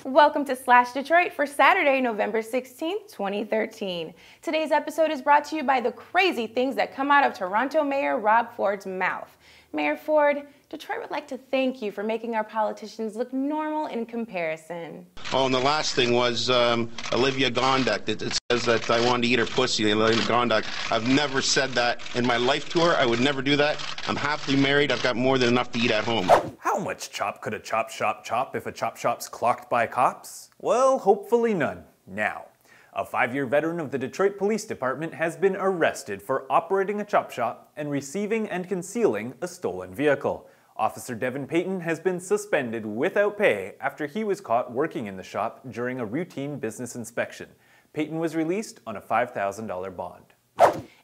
Welcome to Slash Detroit for Saturday, November 16th, 2013. Today's episode is brought to you by the crazy things that come out of Toronto Mayor Rob Ford's mouth. Mayor Ford, Detroit would like to thank you for making our politicians look normal in comparison. Oh, and the last thing was Olivia Gondak. It says that I wanted to eat her pussy, Olivia Gondak. I've never said that in my life to her. I would never do that. I'm happily married. I've got more than enough to eat at home. How much chop could a chop shop chop if a chop shop's clocked by cops? Well, hopefully none. Now, a 5-year veteran of the Detroit Police Department has been arrested for operating a chop shop and receiving and concealing a stolen vehicle. Officer Devin Payton has been suspended without pay after he was caught working in the shop during a routine business inspection. Payton was released on a $5,000 bond.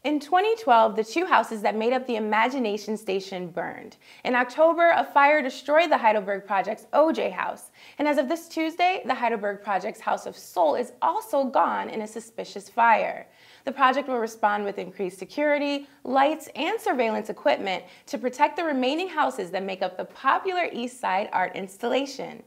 In 2012, the two houses that made up the Imagination Station burned. In October, a fire destroyed the Heidelburg Project's OJ House. And as of this Tuesday, the Heidelburg Project's House of Soul is also gone in a suspicious fire. The project will respond with increased security, lights, and surveillance equipment to protect the remaining houses that make up the popular East Side art installation.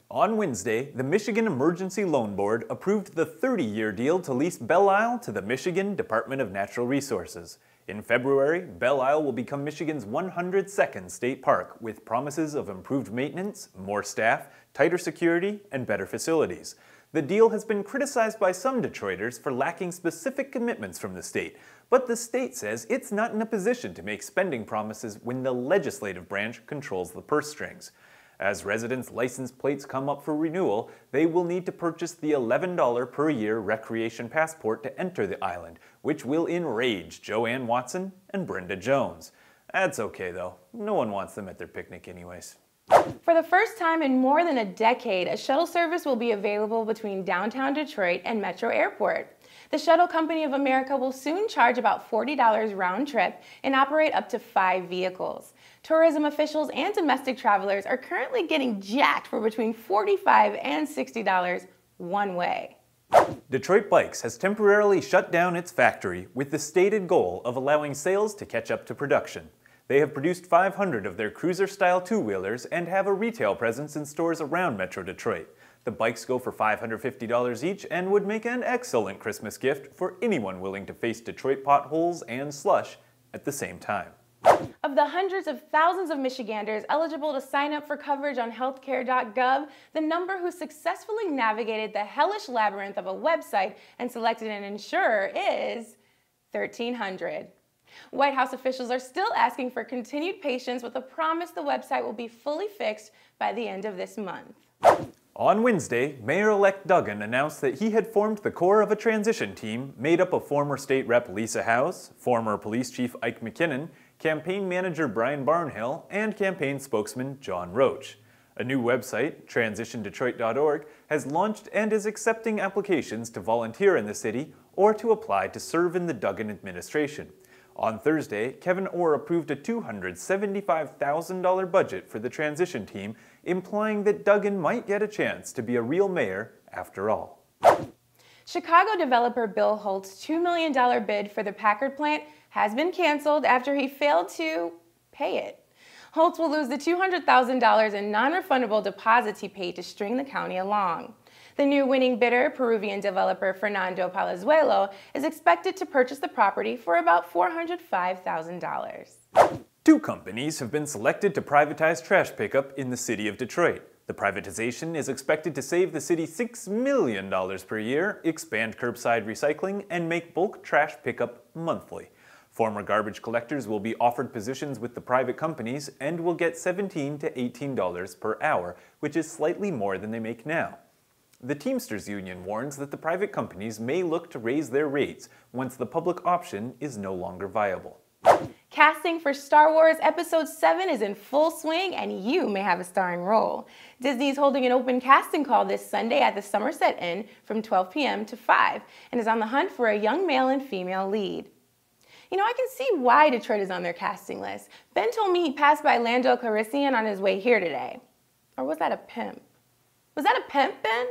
On Wednesday, the Michigan Emergency Loan Board approved the 30-year deal to lease Belle Isle to the Michigan Department of Natural Resources. In February, Belle Isle will become Michigan's 102nd state park, with promises of improved maintenance, more staff, tighter security, and better facilities. The deal has been criticized by some Detroiters for lacking specific commitments from the state, but the state says it's not in a position to make spending promises when the legislative branch controls the purse strings. As residents' license plates come up for renewal, they will need to purchase the $11 per year recreation passport to enter the island, which will enrage Joanne Watson and Brenda Jones. That's okay though, no one wants them at their picnic anyways. For the first time in more than a decade, a shuttle service will be available between downtown Detroit and Metro Airport. The Shuttle Company of America will soon charge about $40 round trip and operate up to 5 vehicles. Tourism officials and domestic travelers are currently getting jacked for between $45 and $60 one way. Detroit Bikes has temporarily shut down its factory with the stated goal of allowing sales to catch up to production. They have produced 500 of their cruiser-style two-wheelers and have a retail presence in stores around Metro Detroit. The bikes go for $550 each and would make an excellent Christmas gift for anyone willing to face Detroit potholes and slush at the same time. Of the hundreds of thousands of Michiganders eligible to sign up for coverage on healthcare.gov, the number who successfully navigated the hellish labyrinth of a website and selected an insurer is 1,300. White House officials are still asking for continued patience with a promise the website will be fully fixed by the end of this month. On Wednesday, Mayor-elect Duggan announced that he had formed the core of a transition team made up of former State Rep Lisa Howes, former Police Chief Ike McKinnon, campaign manager Brian Barnhill, and campaign spokesman John Roach. A new website, transitiondetroit.org, has launched and is accepting applications to volunteer in the city or to apply to serve in the Duggan administration. On Thursday, Kevin Orr approved a $275,000 budget for the transition team, implying that Duggan might get a chance to be a real mayor after all. Chicago developer Bill Holt's $2 million bid for the Packard plant has been canceled after he failed to pay it. Holtz will lose the $200,000 in non-refundable deposits he paid to string the county along. The new winning bidder, Peruvian developer Fernando Palazuelo, is expected to purchase the property for about $405,000. 2 companies have been selected to privatize trash pickup in the city of Detroit. The privatization is expected to save the city $6 million per year, expand curbside recycling, and make bulk trash pickup monthly. Former garbage collectors will be offered positions with the private companies and will get $17 to $18 per hour, which is slightly more than they make now. The Teamsters Union warns that the private companies may look to raise their rates once the public option is no longer viable. Casting for Star Wars Episode 7 is in full swing and you may have a starring role. Disney is holding an open casting call this Sunday at the Somerset Inn from 12 p.m. to 5 and is on the hunt for a young male and female lead. You know, I can see why Detroit is on their casting list. Ben told me he passed by Lando Calrissian on his way here today. Or was that a pimp? Was that a pimp, Ben?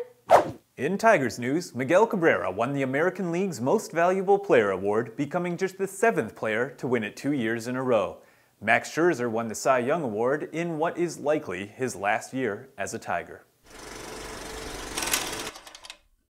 In Tigers news, Miguel Cabrera won the American League's Most Valuable Player award, becoming just the 7th player to win it 2 years in a row. Max Scherzer won the Cy Young Award in what is likely his last year as a Tiger.